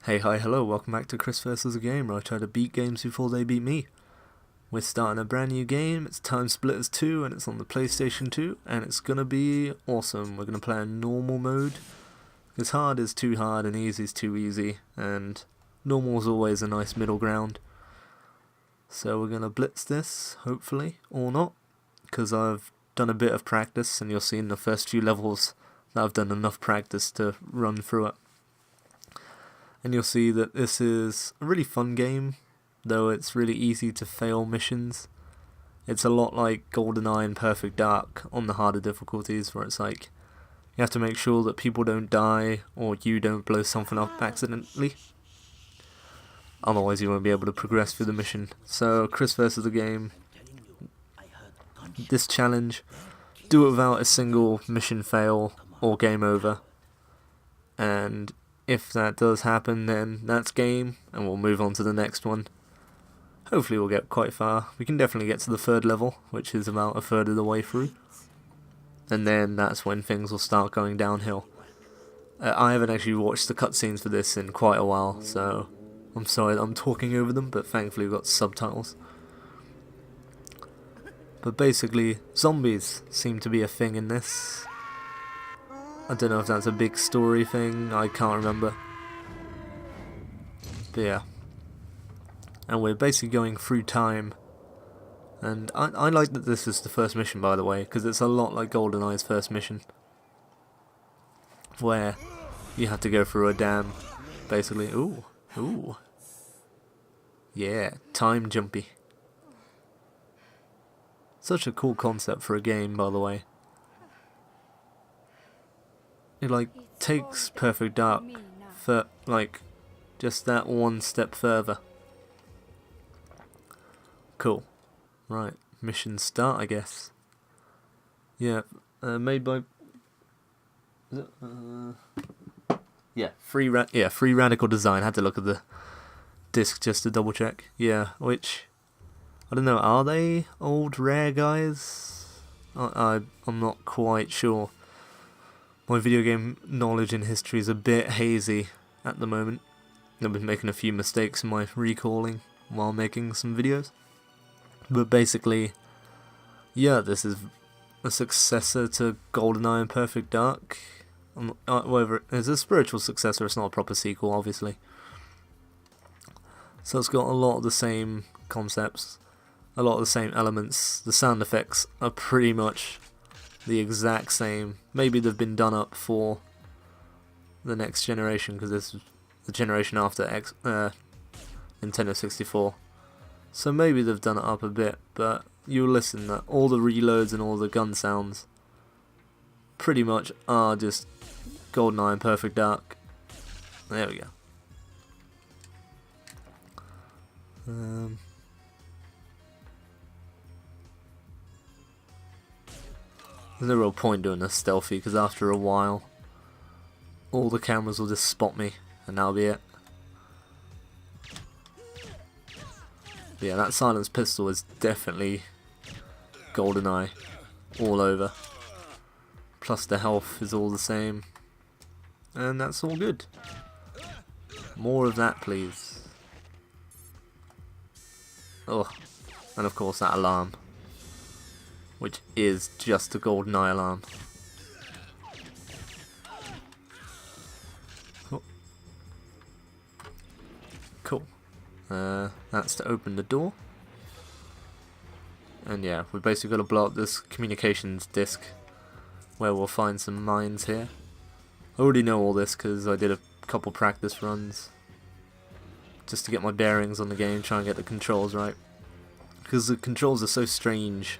Hey, hi, hello, welcome back to Chris vs. the Game, where I try to beat games before they beat me. We're starting a brand new game, it's Timesplitters 2, and it's on the PlayStation 2, and it's gonna be awesome. We're gonna play in normal mode, because hard is too hard and easy is too easy, and normal is always a nice middle ground. So we're gonna blitz this, hopefully, or not, because I've done a bit of practice, and you'll see in the first few levels that I've done enough practice to run through it. And you'll see that this is a really fun game, though it's really easy to fail missions. It's a lot like Goldeneye and Perfect Dark on the harder difficulties, where it's like you have to make sure that people don't die or you don't blow something up accidentally. Otherwise you won't be able to progress through the mission. So Chris vs. the Game, this challenge, do it without a single mission fail or game over. And if that does happen, then that's game, and we'll move on to the next one. Hopefully we'll get quite far. We can definitely get to the third level, which is about a third of the way through. And then that's when things will start going downhill. I haven't actually watched the cutscenes for this in quite a while, so I'm sorry that I'm talking over them, but thankfully we've got subtitles. But basically, zombies seem to be a thing in this. I don't know if that's a big story thing, I can't remember. But yeah. And we're basically going through time. And I like that this is the first mission, by the way, because it's a lot like Goldeneye's first mission. Where you have to go through a dam, basically. Ooh. Yeah, time jumpy. Such a cool concept for a game, by the way. It takes Perfect Dark for just that one step further. Cool. Right, mission start, I guess. Yeah, made by Free Radical Design. Had to look at the disc just to double check. Yeah, which I don't know. Are they old Rare guys? I'm not quite sure. My video game knowledge and history is a bit hazy at the moment. I've been making a few mistakes in my recalling while making some videos. But basically, yeah, this is a successor to Goldeneye and Perfect Dark. Whether it's a spiritual successor, it's not a proper sequel, obviously. So it's got a lot of the same concepts, a lot of the same elements. The sound effects are pretty much the exact same. Maybe they've been done up for the next generation, because this is the generation after Nintendo 64. So maybe they've done it up a bit, but you'll listen that all the reloads and all the gun sounds pretty much are just Goldeneye and Perfect Dark. There we go. There's no real point doing this stealthy, because after a while all the cameras will just spot me and that'll be it. But yeah, that silenced pistol is definitely Goldeneye all over. Plus the health is all the same. And that's all good. More of that, please. Oh, and of course that alarm, which is just a Goldeneye alarm. Oh. Cool. That's to open the door. And yeah, we're basically got to blow up this communications disc, where we'll find some mines here. I already know all this because I did a couple practice runs just to get my bearings on the game, try and get the controls right. Because the controls are so strange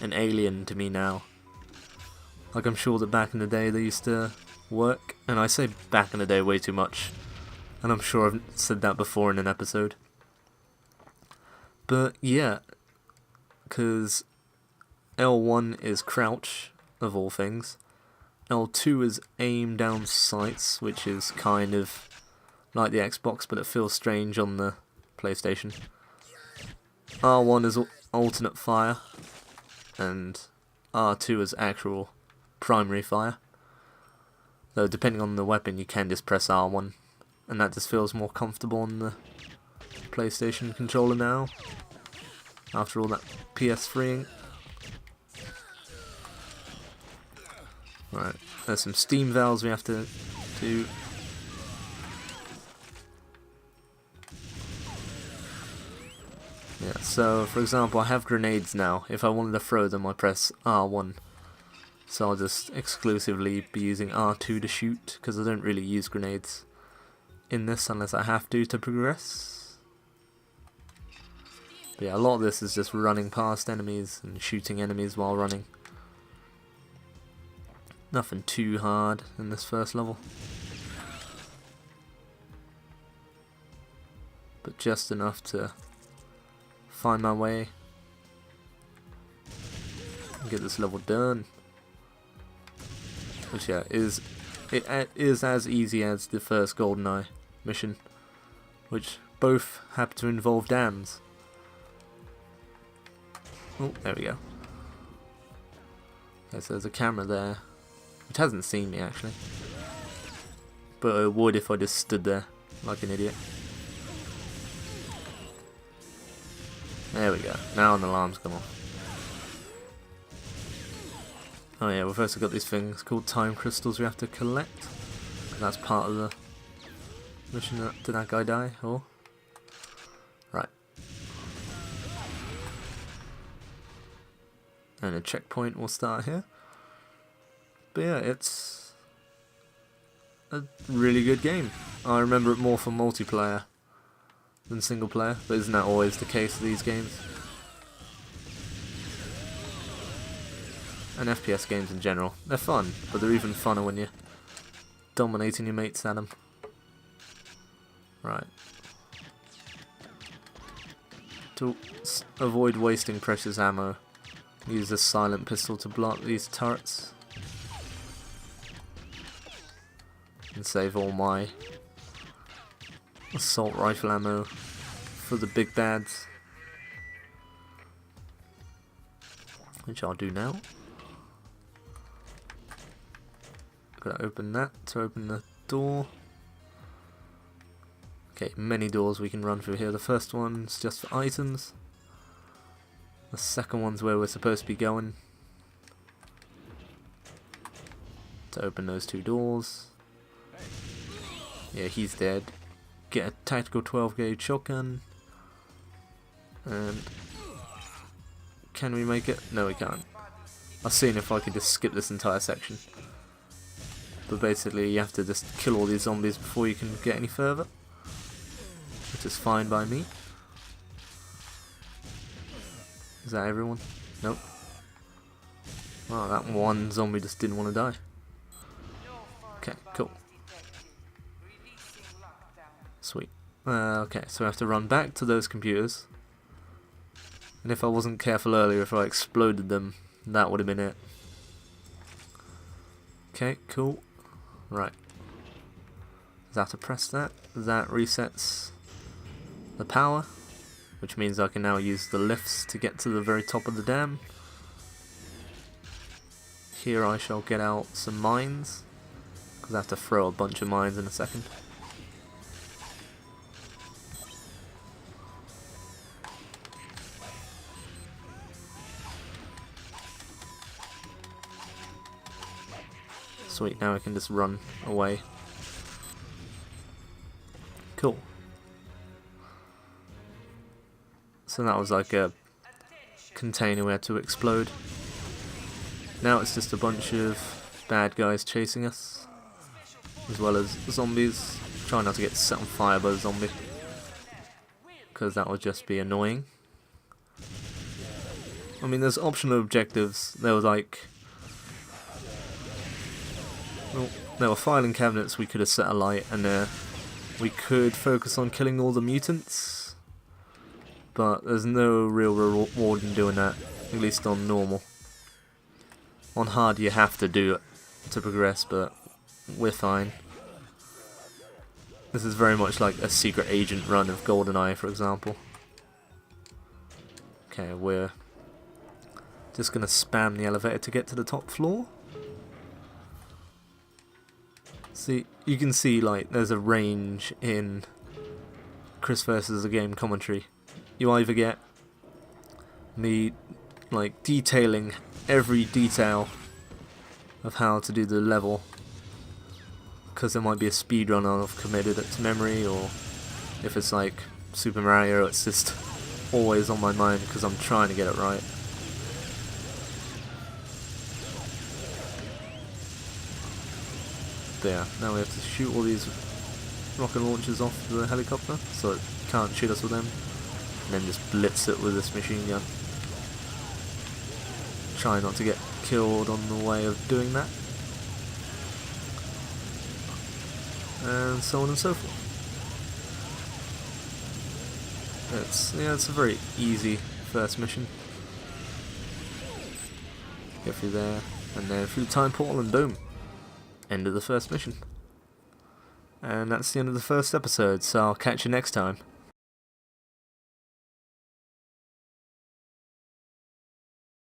and alien to me now. Like, I'm sure that back in the day they used to work, and I say back in the day way too much, and I'm sure I've said that before in an episode. But yeah, because L1 is crouch, of all things. L2 is aim down sights, which is kind of like the Xbox, but it feels strange on the PlayStation. R1 is alternate fire, and R2 is actual primary fire. Though depending on the weapon you can just press R1. and that just feels more comfortable on the PlayStation controller now, after all that PS3ing. Right, there's some steam valves we have to do. Yeah, so for example, I have grenades now. If I wanted to throw them, I press R1. So I'll just exclusively be using R2 to shoot, because I don't really use grenades in this unless I have to progress. But yeah, a lot of this is just running past enemies and shooting enemies while running. Nothing too hard in this first level, but just enough to find my way and get this level done. Which yeah, is as easy as the first Goldeneye mission, which both happen to involve dams. Oh, there we go. Okay, so there's a camera there, which hasn't seen me actually, but it would if I just stood there like an idiot. There we go, now an alarm's come off. Oh yeah, we've also got these things called time crystals we have to collect. That's part of the mission. Did that guy die? Or right. And a checkpoint will start here. But yeah, it's a really good game. I remember it more for multiplayer than single player, but isn't that always the case with these games? And FPS games in general. They're fun, but they're even funner when you're dominating your mates at them. Right. To avoid wasting precious ammo, use a silent pistol to block these turrets. And save all my assault rifle ammo for the big bads. Which I'll do now. Gotta open that to open the door. Okay, many doors we can run through here. The first one's just for items. The second one's where we're supposed to be going. To open those two doors. Yeah, he's dead. Get a tactical 12 gauge shotgun. And can we make it? No, we can't. I've seen if I could just skip this entire section. But basically you have to just kill all these zombies before you can get any further, which is fine by me. Is that everyone? Nope. Oh, that one zombie just didn't want to die. Okay, cool. Sweet. Okay, so I have to run back to those computers. And if I wasn't careful earlier, if I exploded them, that would have been it. Okay, cool. Right. Just have to press that. That resets the power, which means I can now use the lifts to get to the very top of the dam. Here I shall get out some mines, because I have to throw a bunch of mines in a second. Sweet, now I can just run away. Cool. So that was like a container we had to explode. Now it's just a bunch of bad guys chasing us, as well as zombies. Try not to get set on fire by the zombie, because that would just be annoying. I mean, there's optional objectives. There was like... well, there were filing cabinets we could have set alight, and we could focus on killing all the mutants, but there's no real reward in doing that, at least on normal. On hard you have to do it to progress, but we're fine. This is very much like a secret agent run of Goldeneye, for example. Okay, we're just gonna spam the elevator to get to the top floor. See, you can see like there's a range in Chris versus a game commentary. You either get me like detailing every detail of how to do the level, because there might be a speedrun I've committed it to memory, or if it's like Super Mario, it's just always on my mind because I'm trying to get it right. There, now we have to shoot all these rocket launchers off the helicopter so it can't shoot us with them, and then just blitz it with this machine gun. Try not to get killed on the way of doing that, and so on and so forth. It's a very easy first mission. Get through there, and then through the time portal, and boom, end of the first mission. And that's the end of the first episode, so I'll catch you next time.